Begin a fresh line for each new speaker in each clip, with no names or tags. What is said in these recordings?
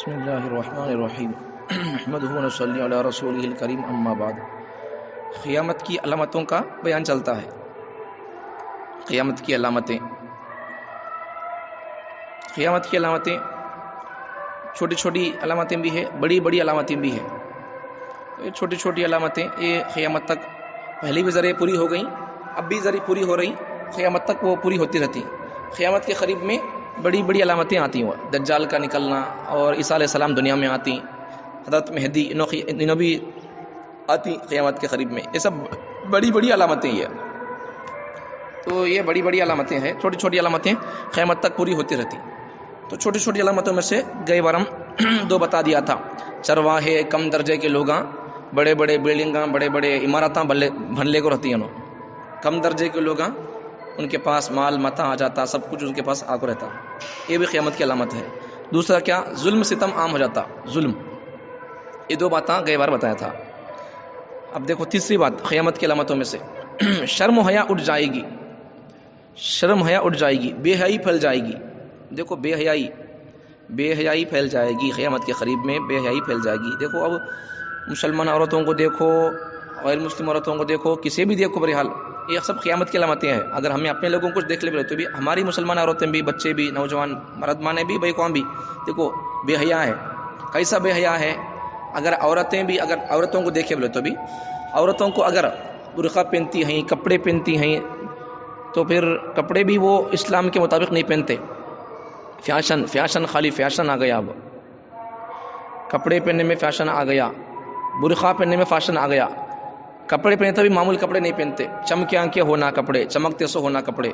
بسم اللہ الرحمن الرحیم احمدہ و نصلی علی رسولہ الکریم اما بعد۔ قیامت کی علامتوں کا بیان چلتا ہے۔ قیامت کی علامتیں چھوٹی چھوٹی علامتیں بھی ہیں، بڑی بڑی علامتیں بھی ہیں۔ یہ چھوٹی چھوٹی علامتیں یہ قیامت تک پہلی بھی ذرے پوری ہو گئیں، اب بھی ذرے پوری ہو رہی، قیامت تک وہ پوری ہوتی رہتی۔ قیامت کے قریب میں بڑی بڑی علامتیں آتی ہیں، دجال کا نکلنا، اور عیسیٰ علیہ السلام دنیا میں آتی، حضرت مہدی انہوں بھی آتی قیامت کے قریب میں۔ یہ سب بڑی بڑی علامتیں ہیں۔ تو یہ بڑی بڑی علامتیں ہیں، چھوٹی چھوٹی علامتیں قیامت تک پوری ہوتی رہتی۔ تو چھوٹی چھوٹی علامتوں میں سے گئے بار ہم دو بتا دیا تھا۔ چرواہے کم درجے کے لوگاں بڑے بڑے بلڈنگاں بڑے بڑے عمارتاں بھنلے کو رہتی ہیں، کم درجے کے لوگاں ان کے پاس مال متا آ جاتا، سب کچھ ان کے پاس آ کو رہتا، یہ بھی قیامت کی علامت ہے۔ دوسرا کیا؟ ظلم ستم عام ہو جاتا، ظلم۔ یہ دو باتاں گئے بار بتایا تھا۔ اب دیکھو تیسری بات قیامت کی علامتوں میں سے، شرم و حیا اٹھ جائے گی، شرم حیا اٹھ جائے گی، بے حیائی پھیل جائے گی۔ دیکھو بے حیائی پھیل جائے گی، قیامت کے قریب میں بے حیائی پھیل جائے گی۔ دیکھو اب مسلمان عورتوں کو دیکھو، غیر مسلم عورتوں کو دیکھو، کسی بھی دیکھو، بہرحال یہ سب قیامت کی علامتیں ہیں۔ اگر ہمیں اپنے لوگوں کو دیکھ لے تو بھی ہماری مسلمان عورتیں بھی، بچے بھی، نوجوان مرد مانے بھی، بھائی قوم بھی، دیکھو بے حیا ہے۔ کیسا بے حیا ہے؟ اگر عورتیں بھی، اگر عورتوں کو دیکھے بولے تو بھی، عورتوں کو اگر برقع پہنتی ہیں، کپڑے پہنتی ہیں، تو پھر کپڑے بھی وہ اسلام کے مطابق نہیں پہنتے۔ فیشن خالی فیشن آ گیا، اب کپڑے پہننے میں فیشن آ گیا، برقع پہننے میں فیشن آ گیا۔ کپڑے پہنے تو بھی معمول کپڑے نہیں پہنتے، چمکے آنکھیں ہونا کپڑے، چمکتے سو ہونا کپڑے،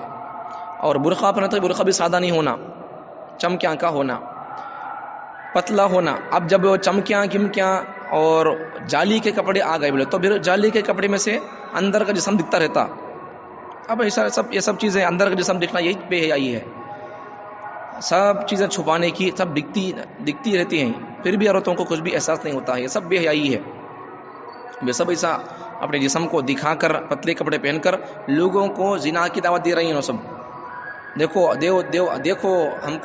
اور برقع پہنے تو برقع بھی سادہ نہیں ہونا، چمکے آنکھا ہونا، پتلا ہونا۔ اب جب چمکیاں گمکیاں اور جالی کے کپڑے آ گئے بولے تو پھر جالی کے کپڑے میں سے اندر کا جسم دکھتا رہتا۔ اب ایسا سب یہ سب چیزیں، اندر کا جسم دکھنا، یہی بے حیائی ہے۔ سب چیزیں چھپانے کی سب دکھتی رہتی ہیں، پھر بھی عورتوں کو کچھ بھی احساس نہیں ہوتا ہے، یہ سب بے حیائی ہے۔ یہ سب ایسا اپنے جسم کو دکھا کر، پتلے کپڑے پہن کر لوگوں کو زنا کی دعوت دے رہی ہیں سب۔ دیکھو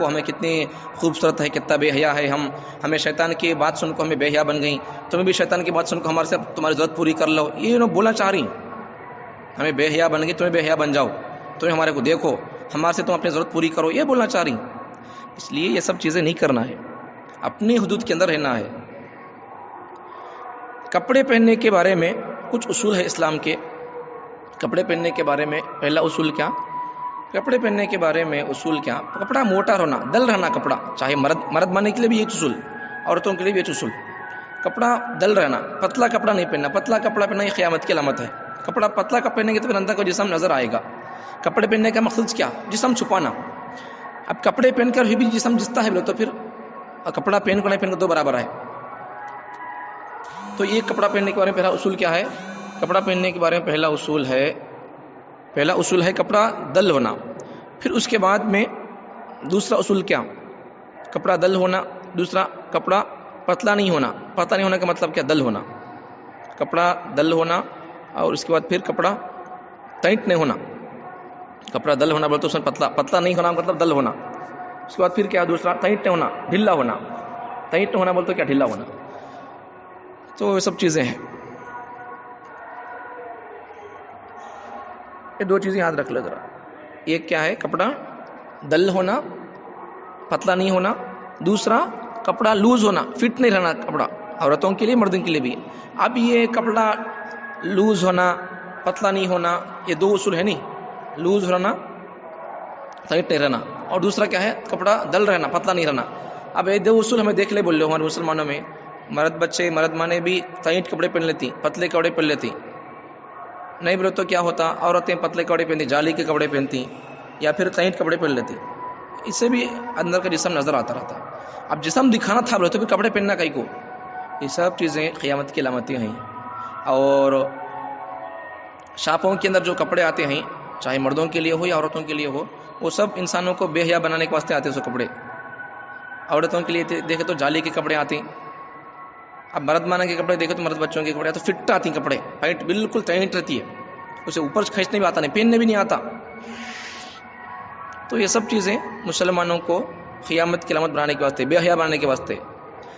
ہمیں کتنی خوبصورت ہے، کتنا بے حیا ہے ہمیں شیطان کی بات سن کو ہمیں بے حیا بن گئی، تمہیں بھی شیطان کی بات سن کو ہمارے سے تمہاری ضرورت پوری کر لو، یہ انہوں بولا چاہ رہی، ہمیں بے حیا بن گئی، تمہیں بے حیا بن جاؤ، تمہیں ہمارے کو دیکھو، ہمارے سے تم اپنی ضرورت پوری کرو، یہ بولنا چاہ رہی۔ اس لیے یہ سب چیزیں نہیں کرنا ہے، اپنی حدود کے اندر رہنا ہے۔ کپڑے پہننے کے بارے میں کچھ اصول ہے اسلام کے۔ کپڑے پہننے کے بارے میں پہلا اصول کیا؟ کپڑے پہننے کے بارے میں اصول کیا؟ کپڑا موٹا ہونا، دل رہنا کپڑا، چاہے مرد مانے کے لیے بھی یہ اصول، عورتوں کے لیے بھی یہ اصول۔ کپڑا دل رہنا، پتلا کپڑا نہیں پہننا، پتلا کپڑا پہننا یہ قیامت کی علامت ہے۔ کپڑا پتلا کپڑا پہننے کے تو پھر اندر کا جسم نظر آئے گا۔ کپڑے پہننے کا مقصد کیا؟ جسم چھپانا۔ اب کپڑے پہن کر بھی جسم دستا ہے بولے تو پھر کپڑا پہن کو نہیں پہن کو دو برابر ہے۔ تو یہ کپڑا پہننے کے بارے میں پہلا اصول کیا ہے؟ کپڑا پہننے کے بارے میں پہلا اصول ہے کپڑا دل ہونا۔ پھر اس کے بعد میں دوسرا اصول کیا؟ کپڑا دل ہونا، دوسرا کپڑا پتلا نہیں ہونا۔ پتلا نہیں ہونے کا مطلب کیا؟ دل ہونا، کپڑا دل ہونا، اور اس کے بعد پھر کپڑا ٹائٹ نہیں ہونا۔ کپڑا دل ہونا بولے تو اس میں پتلا نہیں ہونا مطلب دل ہونا۔ اس کے بعد پھر کیا؟ دوسرا ٹائٹ نہیں ہونا، ڈھیلا ہونا۔ ٹائٹ ہونا بولے تو کیا؟ ڈھیلا ہونا۔ تو یہ سب چیزیں ہیں، یہ دو چیزیں یاد رکھ لو ذرا۔ ایک کیا ہے؟ کپڑا دل ہونا، پتلا نہیں ہونا۔ دوسرا کپڑا لوز ہونا، فٹ نہیں رہنا کپڑا، عورتوں کے لیے مردوں کے لیے بھی۔ اب یہ کپڑا لوز ہونا، پتلا نہیں ہونا، یہ دو اصول ہے نہیں، لوز رہنا، ٹائٹ نہیں رہنا، اور دوسرا کیا ہے؟ کپڑا دل رہنا، پتلا نہیں رہنا۔ اب یہ دو اصول ہمیں دیکھ لے بول رہے ہمارے مسلمانوں میں، مرد مانے بھی ٹائٹ کپڑے پہن لیتی، پتلے کپڑے پہن لیتی، نہیں بولے تو کیا ہوتا؟ عورتیں پتلے کپڑے پہنتی، جالی کے کپڑے پہنتی، یا پھر ٹائٹ کپڑے پہن لیتی، اس سے بھی اندر کا جسم نظر آتا رہتا۔ اب جسم دکھانا تھا بولے تو پھر کپڑے پہننا کہیں کو؟ یہ سب چیزیں قیامت کی علامتیں ہیں۔ اور شاپوں کے اندر جو کپڑے آتے ہیں، چاہے مردوں کے لیے ہو یا عورتوں کے لیے ہو، وہ سب انسانوں کو بے حیا بنانے کے واسطے آتے ہیں۔ سو کپڑے عورتوں کے لیے دیکھے تو جالی کے کپڑے آتے ہیں، اب مرد مانا کے کپڑے دیکھے تو مرد بچوں کے کپڑے تو فٹ آتی ہیں، کپڑے پینٹ بالکل ٹائٹ رہتی ہے، اسے اوپر کھینچنے بھی آتا نہیں، پہننے بھی نہیں آتا۔ تو یہ سب چیزیں مسلمانوں کو قیامت کی علامت بنانے کے واسطے، بے حیا بنانے کے واسطے،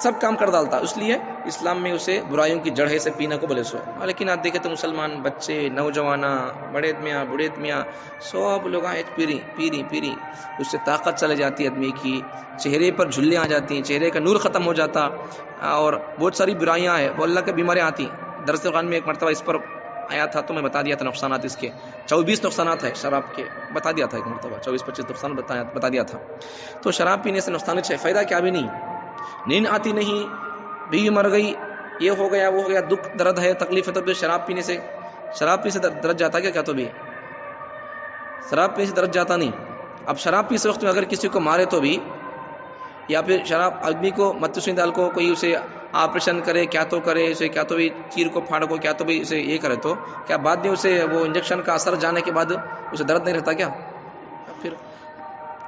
سب کام کر ڈالتا. اس لیے اسلام میں اسے برائیوں کی جڑ ہے سے پینا کو بولے سو. لیکن آپ دیکھیں تو مسلمان بچے نوجوانہ بڑے میاں سب لوگ پیری اس سے طاقت چلے جاتی ہے آدمی کی, چہرے پر جھلیں آ جاتی ہیں, چہرے کا نور ختم ہو جاتا, اور بہت ساری برائیاں ہیں, وہ اللہ کے بیماریاں آتی. درس قرآن میں ایک مرتبہ اس پر آیا تھا تو میں بتا دیا تھا نقصانات اس کے 24 نقصانات ہے شراب کے, بتا دیا تھا ایک مرتبہ 24-25 نقصان بتا دیا تھا. تو شراب پینے سے نقصان ہے, فائدہ کیا بھی نہیں, نیند آتی نہیں, بیوی مر گئی, یہ ہو گیا وہ ہو گیا, دکھ درد ہے تکلیف ہے, تو شراب پینے سے درد جاتا کیا تو بھی شراب پینے سے درد جاتا نہیں. اب شراب پیتے وقت میں اگر کسی کو مارے تو بھی, یا پھر شراب آدمی کو مت ڈال کو کوئی اسے آپریشن کرے کیا تو کرے, اسے کیا تو بھی چیر کو پھاڑ کو کیا تو بھی اسے یہ کرے, تو کیا بعد میں اسے وہ انجیکشن کا اثر جانے کے بعد اسے درد نہیں رہتا کیا؟ پھر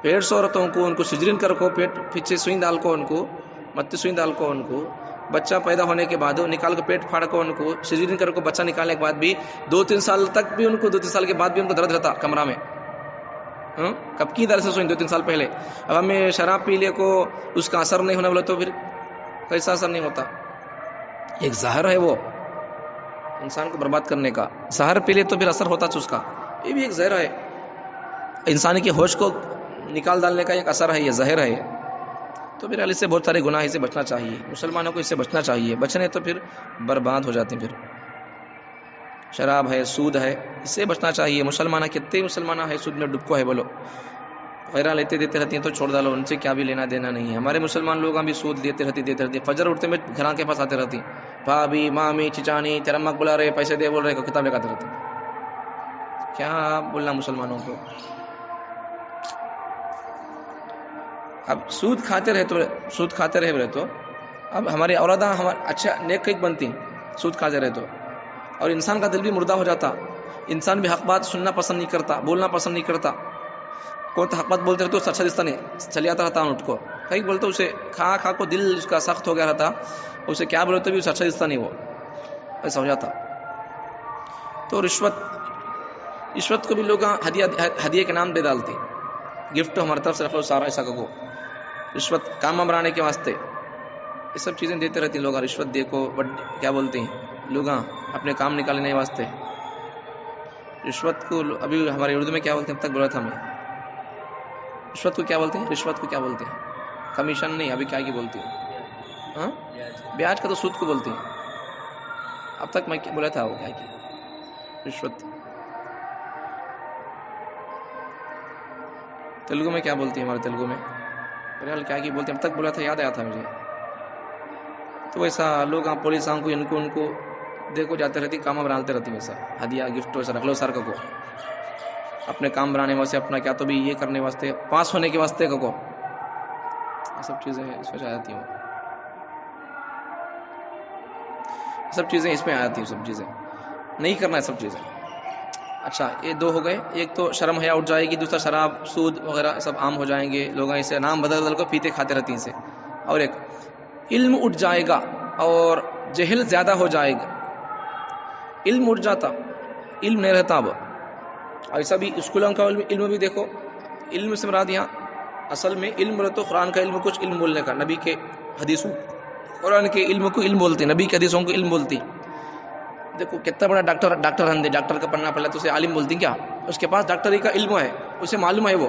پیٹ سو عورتوں کو ان کو سجرین کر کو پیٹ پیچھے سوئی ڈال کو ان کو مت سوئی ڈال کو ان کو بچہ پیدا ہونے کے بعد نکال کے پیٹ پھاڑ کو ان کو سجرین کر کو بچہ نکالنے کے بعد بھی 2-3 سال تک بھی ان کو 2-3 سال کے بعد بھی ان کو درد رہتا کمرہ میں. کب کی درد سے سوئی 2-3 سال پہلے. اب ہمیں شراب پی لے کو اس کا اثر نہیں ہونا بولے تو پھر کیسا اثر نہیں ہوتا؟ ایک زہر ہے وہ انسان کو برباد کرنے کا. زہر پی لے تو پھر اثر ہوتا اس کا, یہ بھی ایک زہر ہے, انسان کے ہوش کو نکال ڈالنے کا ایک اثر ہے, یہ زہر ہے. تو پھر اس سے بہت سارے گناہ سے بچنا چاہیے, مسلمانوں کو اس سے بچنا چاہیے, بچنے تو پھر برباد ہو جاتے ہیں. پھر شراب ہے, سود ہے, اس سے بچنا چاہیے. مسلمانہ کتنے مسلمانہ ہے سود میں ڈبکو ہے بولو, غیرہ لیتے دیتے رہتی ہیں تو چھوڑ ڈالو, ان سے کیا بھی لینا دینا نہیں ہے. ہمارے مسلمان لوگ بھی سود دیتے رہتی, فجر اٹھتے میں گھراں کے پاس آتے رہتی, بھابھی مامی چچانی تیرا مک بلا رہے, پیسے دے بول رہے, کتاب لے کے رہتے. کیا بولنا مسلمانوں کو؟ اب سود کھاتے رہے تو اب ہماری اولاداں اچھا نیک بنتی سود کھاتے رہے تو, اور انسان کا دل بھی مردہ ہو جاتا. انسان بھی حق بات سننا پسند نہیں کرتا, بولنا پسند نہیں کرتا. کوئی تو حق بات بولتے رہتے تو اچھا دستا نہیں, چلے آتا رہتا اٹھ کو, کہیں بولتے اسے کھا کو دل اس کا سخت ہو گیا رہتا, اسے کیا بولتے بھی اسے اچھا دستا نہیں, وہ ایسا ہو جاتا. تو رشوت کو بھی لوگ ہدیے کے نام دے ڈالتے, گفٹ ہماری طرف سے رکھ لو سارا ایسا کو, رشوت کام بنانے کے واسطے یہ سب چیزیں دیتے رہتے ہیں لوگ. رشوت دے کو کیا بولتے ہیں لوگ اپنے کام نکالنے واسطے. رشوت کو ابھی ہمارے اردو میں کیا بولتے ہیں, اب تک بولا تھا میں, رشوت کو کیا بولتے ہیں, رشوت کو کیا بولتے ہیں, کمیشن نہیں, ابھی کیا کی بولتی ہیں, ہاں بیاج کا تو سود کو بولتے ہیں. اب تک میں بولا تھا وہ کیا کی رشوت تیلگو میں کیا بولتی ہے, ہمارے تیلگو میں بہرحال کیا کی بولتے ہیں, اب تک بولا تھا, یاد آیا تھا مجھے. تو ویسا لوگ پولیس کو ان کو دیکھو جاتے رہتی, کام بناتے رہتی, ویسا ہدیہ گفٹ ویسا رکھ لو سر کو اپنے کام بنانے واسطے, اپنا کیا تو بھی یہ کرنے واسطے, پاس ہونے کے واسطے کو یہ سب چیزیں اس میں آ جاتی ہیں, سب چیزیں اس میں آ جاتی ہیں, سب چیزیں نہیں کرنا ہے سب چیزیں. اچھا یہ دو ہو گئے, ایک تو شرم حیا اٹھ جائے گی, دوسرا شراب سود وغیرہ سب عام ہو جائیں گے, لوگ اسے نام بدل کو پیتے کھاتے رہتی ہیں اسے. اور ایک علم اٹھ جائے گا اور جہل زیادہ ہو جائے گا. علم اٹھ جاتا, علم نہیں رہتا. اب ایسا بھی اسکولوں کا علم بھی دیکھو, علم سے مراد یہاں اصل میں علم رہے تو قرآن کا علم, کچھ علم بولنے کا, نبی کے حدیثوں قرآن کے علم کو علم بولتے ہیں, نبی کے حدیثوں کو علم بولتی. دیکھو کتنا بڑا ڈاکٹر ہندے, ڈاکٹر کا پڑھنا پڑا تو اسے عالم بولتی کیا, اس کے پاس ڈاکٹری کا علم ہے, اسے معلوم ہے وہ,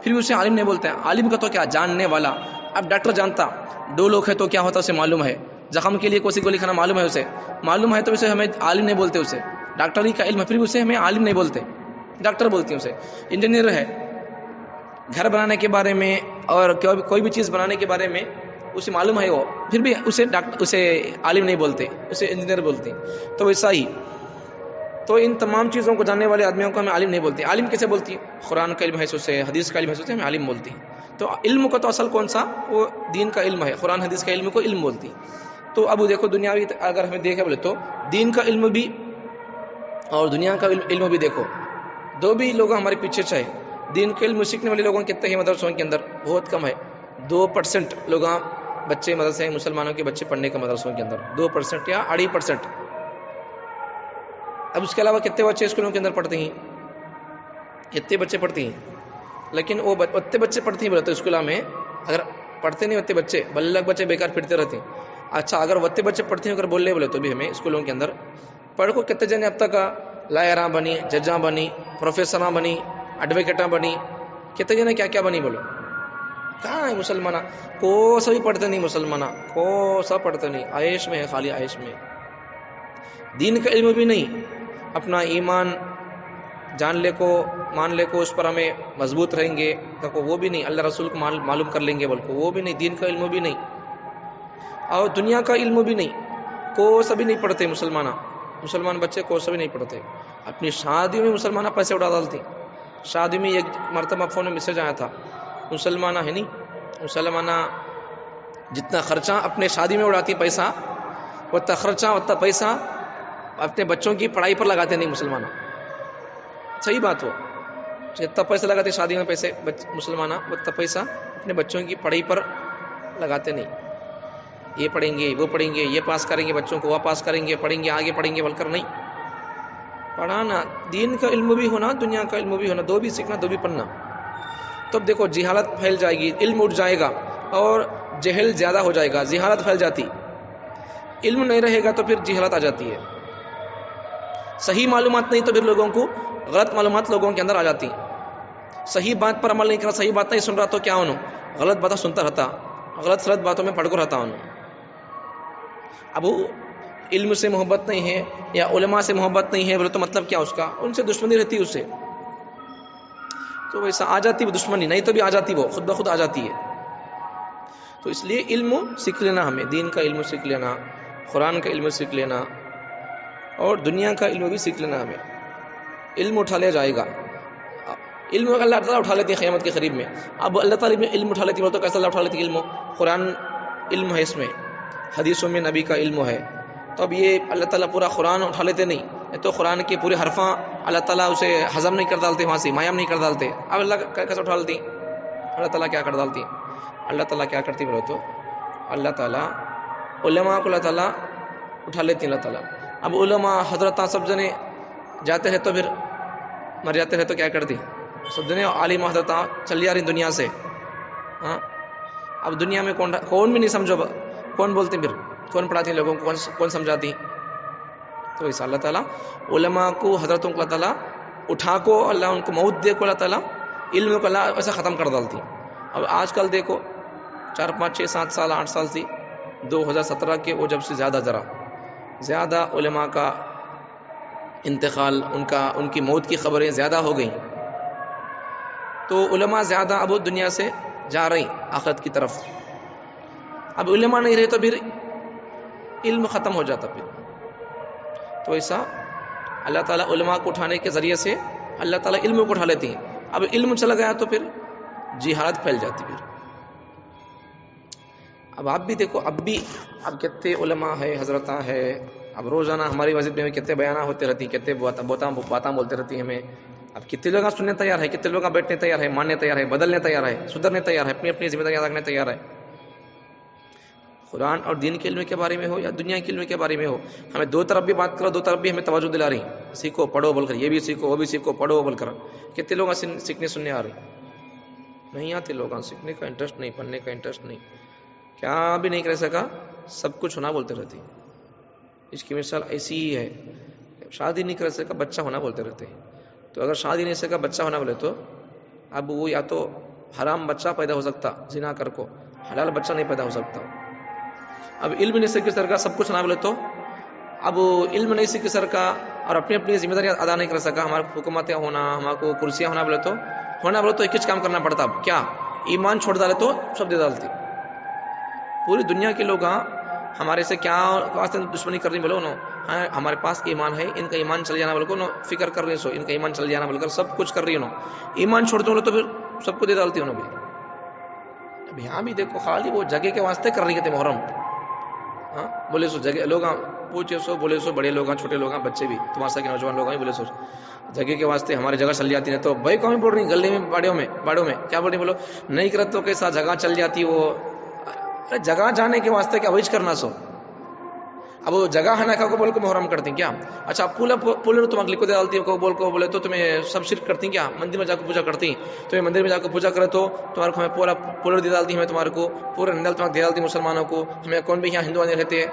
پھر بھی اسے عالم نہیں بولتے ہیں. عالم کا تو کیا جاننے والا. اب ڈاکٹر جانتا دو لوگ ہے تو کیا ہوتا اسے معلوم ہے, زخم کے لیے کوئی گولی کھانا معلوم ہے, اسے معلوم ہے تو اسے ہمیں عالم نہیں بولتے. اسے ڈاکٹری کا علم ہے, پھر بھی اسے ہمیں عالم نہیں بولتے, ڈاکٹر بولتی ہیں اسے. انجینئر ہے, گھر بنانے کے بارے میں اور کوئی بھی چیز بنانے کے بارے میں اسے معلوم ہے وہ, پھر بھی اسے عالم نہیں بولتے, اسے انجینئر بولتے. تو ویسا ہی تو ان تمام چیزوں کو جاننے والے آدمیوں کو ہمیں عالم نہیں بولتے. عالم کیسے بولتی؟ قرآن کا علم ہے اسے, حدیث کا علم ہے اسے ہمیں عالم بولتی. تو علم کا تو اصل کون سا, وہ دین کا علم ہے, قرآن حدیث کا علم کو علم بولتی. تو اب دیکھو دنیاوی اگر ہمیں دیکھے بولے تو دین کا علم بھی اور دنیا کا علم بھی دیکھو, دو بھی لوگ ہمارے پیچھے چاہے. دین کے علم سیکھنے والے لوگوں کتنے ہیں مدرسوں کے اندر, بہت کم ہے. 2% لوگ بچے مدرسے ہیں, مسلمانوں کے بچے پڑھنے کا مدرسوں کے اندر 2% یا 2.5%. اب اس کے علاوہ کتنے بچے اسکولوں کے اندر پڑھتے ہیں, کتنے بچے پڑھتے ہیں, لیکن وہ اتنے بچے پڑھتے ہیں بولے تو اسکولوں میں اگر پڑھتے نہیں ہوتے بچے، بلک بچے بیکار پھرتے رہتے ہیں. اچھا اگر وتے بچے پڑھتے ہیں اگر بول لے بولے تو بھی ہمیں اسکولوں کے اندر پڑھ کو کتنے جنے اب تک لائراں بنی، ججاں بنی، پروفیسراں بنی، ایڈوکیٹاں بنی، کتنے جنے کیا کیا بنی بولو. کہاں ہے مسلمانہ؟ کو سا بھی پڑھتے نہیں مسلمانہ، کو سا پڑھتے نہیں، عائش میں ہے، خالی عائش میں. دین کا علم بھی نہیں، اپنا ایمان جان لے کو مان لے کو اس پر ہمیں مضبوط رہیں گے تو وہ بھی نہیں، اللہ رسول کو معلوم کر لیں گے بول کو وہ بھی نہیں، دین کا علم بھی نہیں اور دنیا کا علم بھی نہیں. کو سبھی نہیں پڑھتے مسلمان بچے کو سبھی نہیں پڑھتے. اپنی شادی میں مسلمانہ پیسے اڑا ڈالتے. شادی میں ایک مرتبہ فون میں میسج آیا تھا، مسلمانہ ہے نہیں، مسلمانہ جتنا خرچہ اپنے شادی میں اڑاتی پیسہ اتنا خرچہ اتنا پیسہ اپنے بچوں کی پڑھائی پر لگاتے نہیں مسلمانہ. صحیح بات ہو، جتنا پیسہ لگاتے شادی میں پیسے مسلمانہ اتنا پیسہ اپنے بچوں کی پڑھائی پر لگاتے نہیں. یہ پڑھیں گے، وہ پڑھیں گے، یہ پاس کریں گے، بچوں کو وہ پاس کریں گے، پڑھیں گے، آگے پڑھیں گے بول کر نہیں. پڑھانا، دین کا علم بھی ہونا، دنیا کا علم بھی ہونا، دو بھی سیکھنا، دو بھی پڑھنا. تب دیکھو جہالت پھیل جائے گی، علم اٹھ جائے گا اور جہل زیادہ ہو جائے گا، جہالت پھیل جاتی. علم نہیں رہے گا تو پھر جہالت آ جاتی ہے. صحیح معلومات نہیں تو پھر لوگوں کو غلط معلومات لوگوں کے اندر آ جاتی. صحیح بات پر عمل نہیں کرا، صحیح بات نہیں سن رہا تو کیا ہوں، غلط باتیں سنتا رہتا، غلط باتوں میں پڑ کو رہتا ہوں. اب علم سے محبت نہیں ہے یا علماء سے محبت نہیں ہے بولے تو مطلب کیا اس کا؟ ان سے دشمنی رہتی اس سے، تو ویسا آ جاتی وہ دشمنی، نہیں تو بھی آ جاتی، وہ خود بخود آ جاتی ہے. تو اس لیے علم سیکھ لینا، ہمیں دین کا علم سیکھ لینا، قرآن کا علم سیکھ لینا اور دنیا کا علم بھی سیکھ لینا. ہمیں علم اٹھا لیا جائے گا. علم اللہ تعالیٰ اٹھا لیتی ہے قیامت کے قریب میں. اب اللہ تعالیٰ علم اٹھا لیتی ہے تو کیسا اللہ اٹھا لیتی ہے؟ علم قرآن علم ہے، اس میں حدیثوں میں نبی کا علم ہے. تو اب یہ اللہ تعالیٰ پورا قرآن اٹھا لیتے نہیں، تو قرآن کے پورے حرفاں اللہ تعالیٰ اسے ہضم نہیں کر ڈالتے، وہاں سے مایام نہیں کر ڈالتے. اب اللہ کیسے اٹھا لیتی؟ اللہ تعالیٰ کیا کر ڈالتی؟ اللہ تعالیٰ کیا کرتی بولے تو اللہ تعالیٰ علماء کو اللہ تعالیٰ اٹھا لیتی اللہ تعالیٰ. اب علماء حضرتاں سب جنے جاتے ہیں تو پھر مر جاتے ہیں تو کیا کرتی؟ سب جنے عالم حضرتاں چل جا رہی دنیا سے. ہاں اب دنیا میں کون بھی نہیں سمجھو، کون بولتے پھر، کون پڑھاتی لوگوں کو، کون سمجھاتی؟ تو ایسا اللہ تعالیٰ علماء کو حضرتوں کو اللہ تعالیٰ اٹھا کو اللہ ان کو موت دے کو اللہ تعالیٰ علم کو اللہ ایسا ختم کر ڈالتی. اب آج کل دیکھو 4 5 6 7 سال 8 سال سے 2017 کے وہ جب سے زیادہ علماء کا انتقال، ان کی موت کی خبریں زیادہ ہو گئیں. تو علماء زیادہ اب دنیا سے جا رہی آخرت کی طرف. اب علماء نہیں رہے تو پھر علم ختم ہو جاتا پھر. تو ایسا اللہ تعالیٰ علماء کو اٹھانے کے ذریعے سے اللہ تعالیٰ علم کو اٹھا لیتی ہیں. اب علم چلا گیا تو پھر جہالت پھیل جاتی. پھر اب آپ بھی دیکھو، اب کتنے علماء ہے، حضرتاں ہے. اب روزانہ ہماری مسجد میں کتنے بیانات ہوتے رہتی ہیں، کتنے باتیں بولتے رہتی ہیں ہمیں. اب کتنے لوگ سننے تیار ہے، کتنے لوگ بیٹھنے تیار ہے، ماننے تیار ہے، بدلنے تیار ہے، سدھرنے تیار ہے، اپنی ذمہ داریاں رکھنے تیار ہے. قرآن اور دین کے علم کے بارے میں ہو یا دنیا کے علم کے بارے میں ہو، ہمیں دو طرف بھی بات کرو، دو طرف بھی ہمیں توجہ دلا رہی ہیں. سیکھو پڑھو بول کر، یہ بھی سیکھو وہ بھی سیکھو، پڑھو بول کر. کتنے لوگ سیکھنے سننے آ رہے نہیں آتے، لوگ سیکھنے کا انٹرسٹ نہیں، پڑھنے کا انٹرسٹ نہیں، کیا بھی نہیں کر سکا، سب کچھ ہونا بولتے رہتے. اس کی مثال ایسی ہی ہے، شادی نہیں کر سکا بچہ ہونا بولتے رہتے. تو اگر شادی نہیں سکا بچہ ہونا بولے تو اب وہ یا تو حرام بچہ پیدا ہو سکتا زنا کر کو، حلال بچہ نہیں پیدا ہو سکتا. اب علم نہیں سیکھ سر کا سب کچھ نہ بولے تو اب علم نہیں سیکھ سر کا اور اپنی ذمہ داری ادا نہیں کر سکا، ہمارے حکومتیں ہونا، ہمارے کو کرسیاں ہونا بولے تو ایک ہی کام کرنا پڑتا. اب کیا ایمان چھوڑ ڈالے تو سب دے ڈالتے. پوری دنیا کے لوگ ہمارے سے کیا واسطے دشمنی کر رہی بولو نو، ہاں ہمارے پاس ایمان ہے، ان کا ایمان چل جانا بول کو نو فکر کر رہی سو، ان کا ایمان چل جانا بول کر سب کچھ کر رہی نو. ایمان چھوڑتے ہو تو پھر سب کو دے ڈالتی ہوں. اب یہاں بھی دیکھو خالی وہ جگہ کے واسطے کر رہی تھے محرم. ہاں بولے سو جگہ لوگ پوچھے سو، بولے سو بڑے لوگ چھوٹے لوگ بچے بھی تمہارے ساتھ کے نوجوان لوگ بولے سو جگہ کے واسطے ہماری جگہ چل جاتی ہے. تو بھائی کون بول رہی گلی میں باڑوں میں کیا بول رہی بولو نہیں کرت تو کیسا جگہ چل جاتی. وہ جگہ جانے کے واسطے کیا وہی کرنا سو، اب وہ جگہ ہے نا کو بول کو محرم کرتی ہیں کیا؟ اچھا پولر تم اگلی کو دے ڈالتی کو بول کو بولے تو تمہیں سب شرک کرتی ہیں کیا؟ مندر میں جا کے پوجا کرتی تمہیں مندر میں جا کے پوجا کرے تو تمہارے کو ہمیں پورا پولر دے ڈالتی ہمیں تمہارے کو پورا نندل تمہیں دے ڈالتی مسلمانوں کو. ہمیں کون بھی یہاں ہندو آنے رہتے ہیں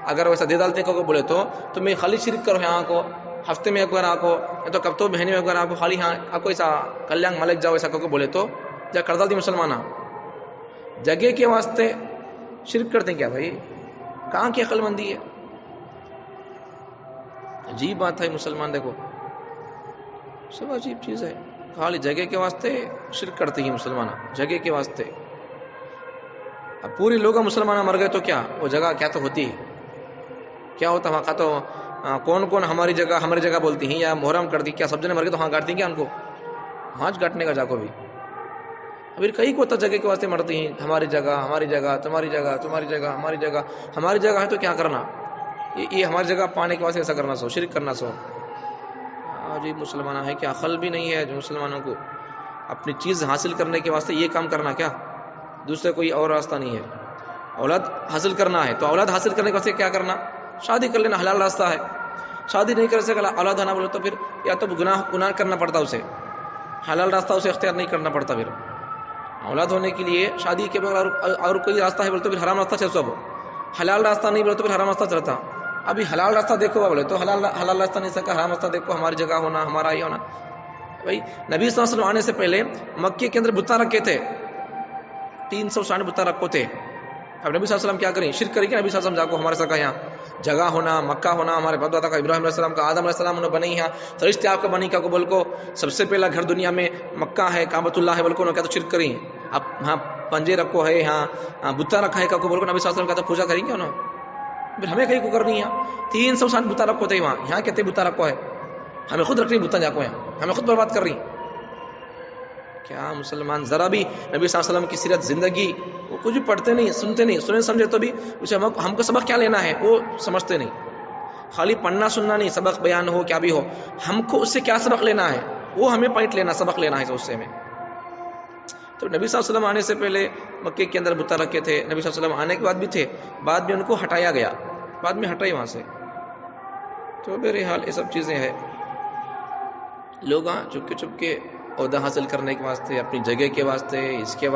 اگر ویسا دے ڈالتے کو بولے تو تمہیں خالی شرک کرو یہاں کو ہفتے میں ایک بار آپ کو یا تو کب تو مہینے میں ایک بار آپ کو خالی ہاں آپ کو ایسا کلیان ملک جاؤ ایسا کو بولے تو جا کر ڈالتی مسلمان جگہ کے واسطے شرک کرتے ہیں کیا بھائی؟ کہاں کی عقل مندی ہے؟ عجیب بات ہے مسلمان دیکھو سب عجیب چیز ہے. خالی جگہ کے واسطے شرک کرتے ہیں مسلمان جگہ کے واسطے. اب پوری لوگ مسلمان مر گئے تو کیا وہ جگہ کیا تو ہوتی ہے کیا ہوتا وہاں کا تو کون ہماری جگہ بولتی ہیں یا محرم کرتی کیا سب جنے مر گئے تو ہاں گاٹتی کیا ان کو ہانچ گاٹنے کا جا کو بھی ابھی کئی کو جگہ کے واسطے مرتی ہیں ہماری جگہ تمہاری جگہ ہے تو کیا کرنا یہ ہماری جگہ پانے کے واسطے ایسا کرنا سو شرک کرنا سو. جی مسلمان ہے کیا عقل بھی نہیں ہے جو مسلمانوں کو اپنی چیز حاصل کرنے کے واسطے یہ کام کرنا کیا دوسرے کوئی اور راستہ نہیں ہے. اولاد حاصل کرنا ہے تو اولاد حاصل کرنے کے واسطے کیا کرنا شادی کر لینا حلال راستہ ہے. شادی نہیں کر سکا اولاد ہونا بولے تو پھر یا تو گناہ کرنا پڑتا اسے حلال راستہ اسے اختیار نہیں کرنا پڑتا. پھر اولاد ہونے کے لیے شادی کے بغیر اور کوئی راستہ ہے بولے تو پھر حرام راستہ چل سب حلال راستہ نہیں بولے تو پھر حرام راستہ چلتا. ابھی حلال راستہ دیکھو بولے تو حلال راستہ نہیں سکا حرام راستہ دیکھو ہماری جگہ ہونا ہمارا یہ ہونا. بھائی نبی صلی اللہ علیہ وسلم آنے سے پہلے مکے کے اندر بتاں رکھے تھے 360 بتاں رکھو تھے. اب نبی صلی اللہ علیہ وسلم کیا کریں شرک کریں کہ نبی صلی اللہ علیہ وسلم جا کو ہمارے سکا یہاں جگہ ہونا مکہ ہونا ہمارے باپ دادا کا ابراہیم علیہ السلام کا آدم علیہ السلام انہوں بنی ہے فرشتے آپ کا بنی کا کو بول کو سب سے پہلا گھر دنیا میں مکہ ہے کعبۃ اللہ ہے بول کو انہوں کیا تو شرک کریں. اب ہاں پنجے رکھو ہے ہاں بتا رکھا ہے کا کو بول کو نبی صلی اللہ علیہ وسلم کا تو پوجا کریں گے انہوں پھر ہمیں کہیں کو کرنی ہے 360 بتا رکھو تھے وہاں یہاں کہتے بتا رکھو ہے ہمیں خود رکھنی بتا جا کو یہاں ہمیں خود برباد کر رہی. کیا مسلمان ذرا بھی نبی صلی اللہ علیہ وسلم کی سیرت زندگی وہ کچھ بھی پڑھتے نہیں سنتے نہیں سنے سمجھے تو بھی اسے ہم کو سبق کیا لینا ہے وہ سمجھتے نہیں. خالی پڑھنا سننا نہیں سبق بیان ہو کیا بھی ہو ہم کو اس سے کیا سبق لینا ہے وہ ہمیں پوائنٹ لینا سبق لینا ہے اس سے میں. تو نبی صلی اللہ علیہ وسلم آنے سے پہلے مکے کے اندر بتا رکھے تھے نبی صلی اللہ علیہ وسلم آنے کے بعد بھی تھے بعد میں ان کو ہٹایا گیا بعد میں ہٹائی وہاں سے. تو بہرحال یہ سب چیزیں ہیں لوگ چپ کے عہدہ حاصل کرنے کے واسطے اپنی جگہ کے واسطے اس کے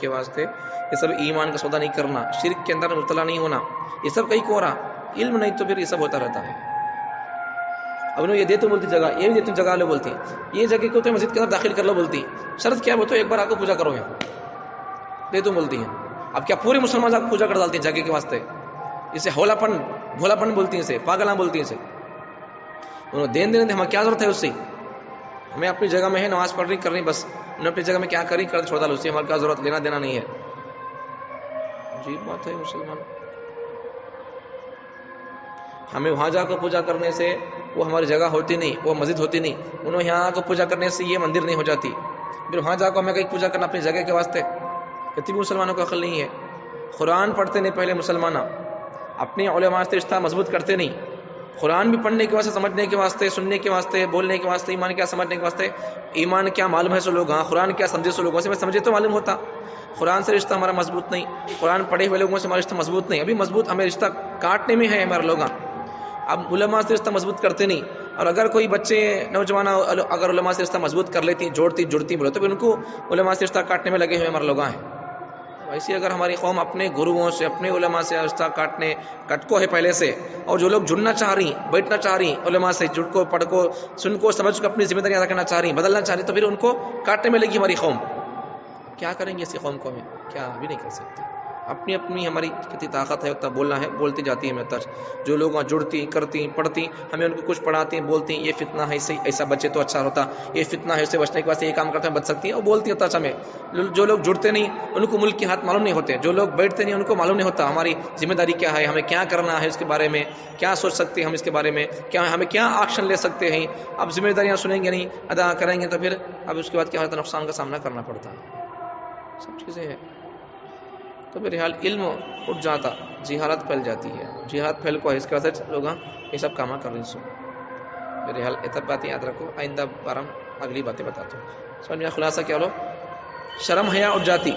واسطے یہ سب ایمان کا سودا نہیں کرنا شرک کے اندر مبتلا نہیں ہونا یہ سب کہیں کو ہو رہا علم نہیں تو پھر یہ سب ہوتا رہتا ہے. اب انہوں یہ دے تو بولتی جگہ یہ بھی دیتی جگہ لو بولتی یہ جگہ کو تو مسجد کے اندر داخل کر لو بولتی شرط کیا بولتے ایک بار آ کو پوجا کرو یہاں دے تو بولتی ہیں. اب کیا پورے مسلمان آپ کو پوجا کر ڈالتی ہیں جگہ کے واسطے اسے بھولا پن بولتی ہیں اسے پاگلاں بولتی ہیں اسے انہوں دین دینے ہمیں کیا ضرورت ہے اس سے ہمیں اپنی جگہ میں ہے نماز پڑھ رہی کرنی بس انہیں اپنی جگہ میں کیا کری کر چھوڑ ڈالو اس سے ہماری کیا ضرورت لینا دینا نہیں ہے. عجیب بات ہے مسلمان ہمیں وہاں جا کر پوجا کرنے سے وہ ہماری جگہ ہوتی نہیں وہ مسجد ہوتی نہیں انہوں یہاں کو پوجا کرنے سے یہ مندر نہیں ہو جاتی پھر وہاں جا کر ہمیں کہیں پوجا کرنا اپنی جگہ کے واسطے اتنی بھی مسلمانوں کو عقل نہیں ہے. قرآن پڑھتے نہیں پہلے مسلمان اپنے علماء سے رشتہ مضبوط کرتے نہیں قرآن بھی پڑھنے کے واسطے سمجھنے کے واسطے سننے کے واسطے بولنے کے واسطے ایمان کیا سمجھنے کے واسطے ایمان کیا معلوم ہے سو لوگ ہاں قرآن کیا سمجھے سو لوگوں سے میں سمجھے تو معلوم ہوتا قرآن سے رشتہ ہمارا مضبوط نہیں قرآن پڑھے ہوئے لوگوں سے ہمارا رشتہ مضبوط نہیں ابھی مضبوط ہمیں رشتہ کاٹنے میں ہے ہمارے لوگ اب علماء سے رشتہ مضبوط کرتے نہیں. اور اگر کوئی بچے نوجوان اگر علماء سے رشتہ مضبوط کر لیتی جوڑتی بولے تو ان کو علماء سے رشتہ کاٹنے میں لگے ہوئے ہمارے لوگ ہیں. ایسی اگر ہماری قوم اپنے گروؤں سے اپنے علماء سے رشتہ کاٹنے کٹکو ہے پہلے سے اور جو لوگ جڑنا چاہ رہی بیٹھنا چاہ رہی علماء سے جڑ کو پڑھ کو سن کو سمجھ کو اپنی ذمہ داریاں رکھنا چاہ رہی بدلنا چاہ رہی تو پھر ان کو کاٹنے میں لگی ہماری قوم. کیا کریں گے ایسی قوم کو ہمیں کیا بھی نہیں کر سکتے. اپنی ہماری کتنی طاقت ہے اتنا بولنا ہے بولتی جاتی ہے ہمیں جو لوگ وہاں جڑتی کرتی پڑھتی ہمیں ان کو کچھ پڑھاتی بولتی یہ فتنہ ہے اسے ایسا بچے تو اچھا ہوتا یہ فتنہ ہے اس سے بچنے کے واسطے یہ کام کرتے ہیں بچ سکتی ہیں اور بولتی ہوتا ہمیں. جو لوگ جڑتے نہیں ان کو ملک کے ہاتھ معلوم نہیں ہوتے جو لوگ بیٹھتے نہیں ان کو معلوم نہیں ہوتا ہماری ذمہ داری کیا ہے ہمیں کیا کرنا ہے اس کے بارے میں کیا سوچ سکتے ہیں ہم اس کے بارے میں کیا ہمیں کیا ایکشن لے سکتے ہیں. اب ذمہ داریاں سنیں گے نہیں ادا کریں گے تو پھر اب اس کے بعد کیا ہوتا ہے نقصان کا سامنا کرنا پڑتا ہے سب چیزیں ہیں. تو بہرحال علم اٹھ جاتا جہالت پھیل جاتی ہے جہالت پھیل کو اس کے وجہ سے لوگ یہ سب کام کر رہے ہیں. بہرحال اتب باتیں یاد رکھو آئندہ بارم اگلی باتیں بتاتا ہوں. سمجھ میں خلاصہ کیا لو شرم حیا اٹھ جاتی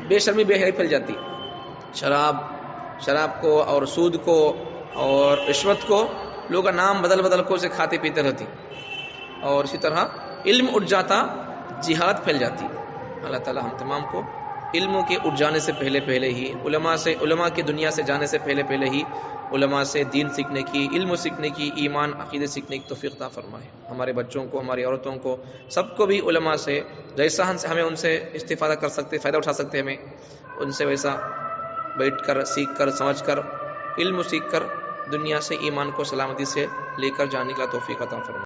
بے شرمی بے حیائی پھیل جاتی شراب کو اور سود کو اور رشوت کو لوگ کا نام بدل بدل کو اسے کھاتے پیتے رہتی، اور اسی طرح علم اٹھ جاتا جہاد پھیل جاتی۔ اللہ تعالی ہم تمام کو علم کے اٹھ جانے سے پہلے ہی، علماء کی دنیا سے جانے سے پہلے ہی علماء سے دین سیکھنے کی، علم سیکھنے کی، ایمان عقیدے سیکھنے کی توفیق عطا فرمائے۔ ہمارے بچوں کو، ہماری عورتوں کو، سب کو بھی علماء سے جیسا ہمیں ان سے استفادہ کر سکتے، فائدہ اٹھا سکتے، ہمیں ان سے ویسا بیٹھ کر، سیکھ کر، سمجھ کر، علم سیکھ کر دنیا سے ایمان کو سلامتی سے لے کر جانے کا توفیق عطا فرمائے۔